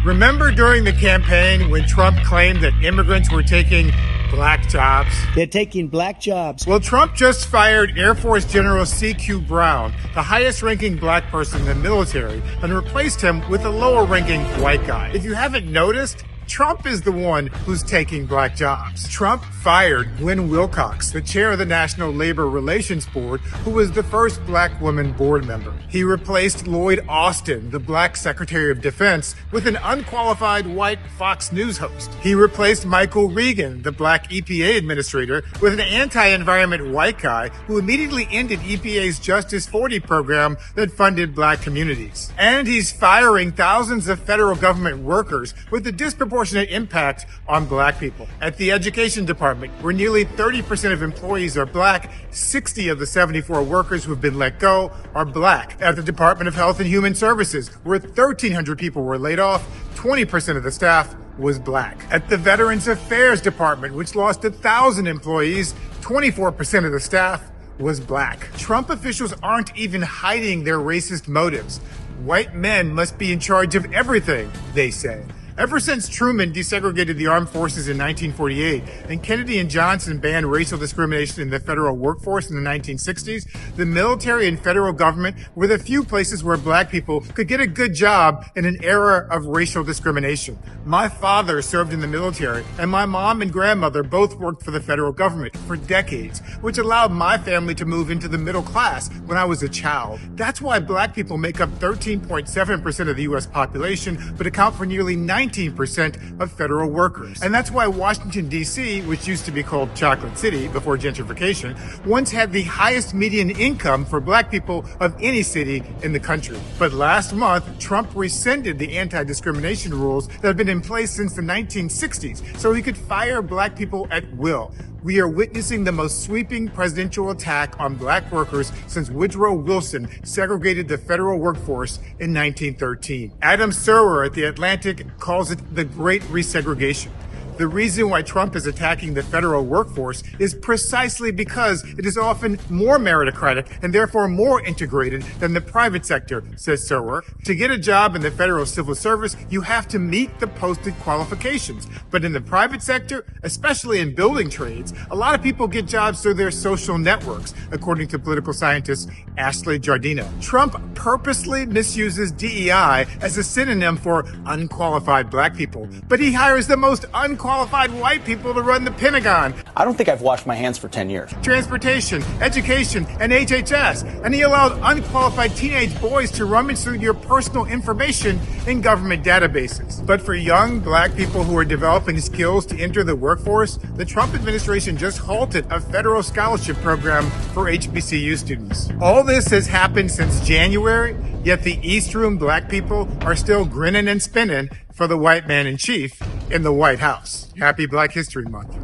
Remember during the campaign when Trump claimed that immigrants were taking black jobs? They're taking black jobs. Well, Trump just fired Air Force General C.Q. Brown, the highest-ranking black person in the military, and replaced him with a lower-ranking white guy. If you haven't noticed, Trump is the one who's taking black jobs. Trump fired Gwen Wilcox, the chair of the National Labor Relations Board, who was the first black woman board member. He replaced Lloyd Austin, the black Secretary of Defense, with an unqualified white Fox News host. He replaced Michael Regan, the black EPA administrator, with an anti-environment white guy who immediately ended EPA's Justice 40 program that funded black communities. And he's firing thousands of federal government workers with a disproportionate impact on black people. At the Education Department, where nearly 30% of employees are black, 60 of the 74 workers who have been let go are black. At the Department of Health and Human Services, where 1,300 people were laid off, 20% of the staff was black. At the Veterans Affairs Department, which lost 1,000 employees, 24% of the staff was black. Trump officials aren't even hiding their racist motives. White men must be in charge of everything, they say. Ever since Truman desegregated the armed forces in 1948 and Kennedy and Johnson banned racial discrimination in the federal workforce in the 1960s, the military and federal government were the few places where black people could get a good job in an era of racial discrimination. My father served in the military, and my mom and grandmother both worked for the federal government for decades, which allowed my family to move into the middle class when I was a child. That's why black people make up 13.7% of the U.S. population, but account for nearly 19% of federal workers. And that's why Washington, D.C., which used to be called Chocolate City before gentrification, once had the highest median income for black people of any city in the country. But last month, Trump rescinded the anti-discrimination rules that have been in place since the 1960s, so he could fire black people at will. We are witnessing the most sweeping presidential attack on black workers since Woodrow Wilson segregated the federal workforce in 1913. Adam Serwer at The Atlantic calls it the Great Resegregation. The reason why Trump is attacking the federal workforce is precisely because it is often more meritocratic and therefore more integrated than the private sector, says Serwer. To get a job in the federal civil service, you have to meet the posted qualifications. But in the private sector, especially in building trades, a lot of people get jobs through their social networks, according to political scientist Ashley Jardino. Trump purposely misuses DEI as a synonym for unqualified black people, but he hires the most unqualified white people to run the Pentagon. I don't think I've washed my hands for 10 years. Transportation, education, and HHS. And he allowed unqualified teenage boys to rummage through your personal information in government databases. But for young black people who are developing skills to enter the workforce, the Trump administration just halted a federal scholarship program for HBCU students. All this has happened since January, yet the East Room black people are still grinning and spinning for the white man in chief in the White House. Happy Black History Month.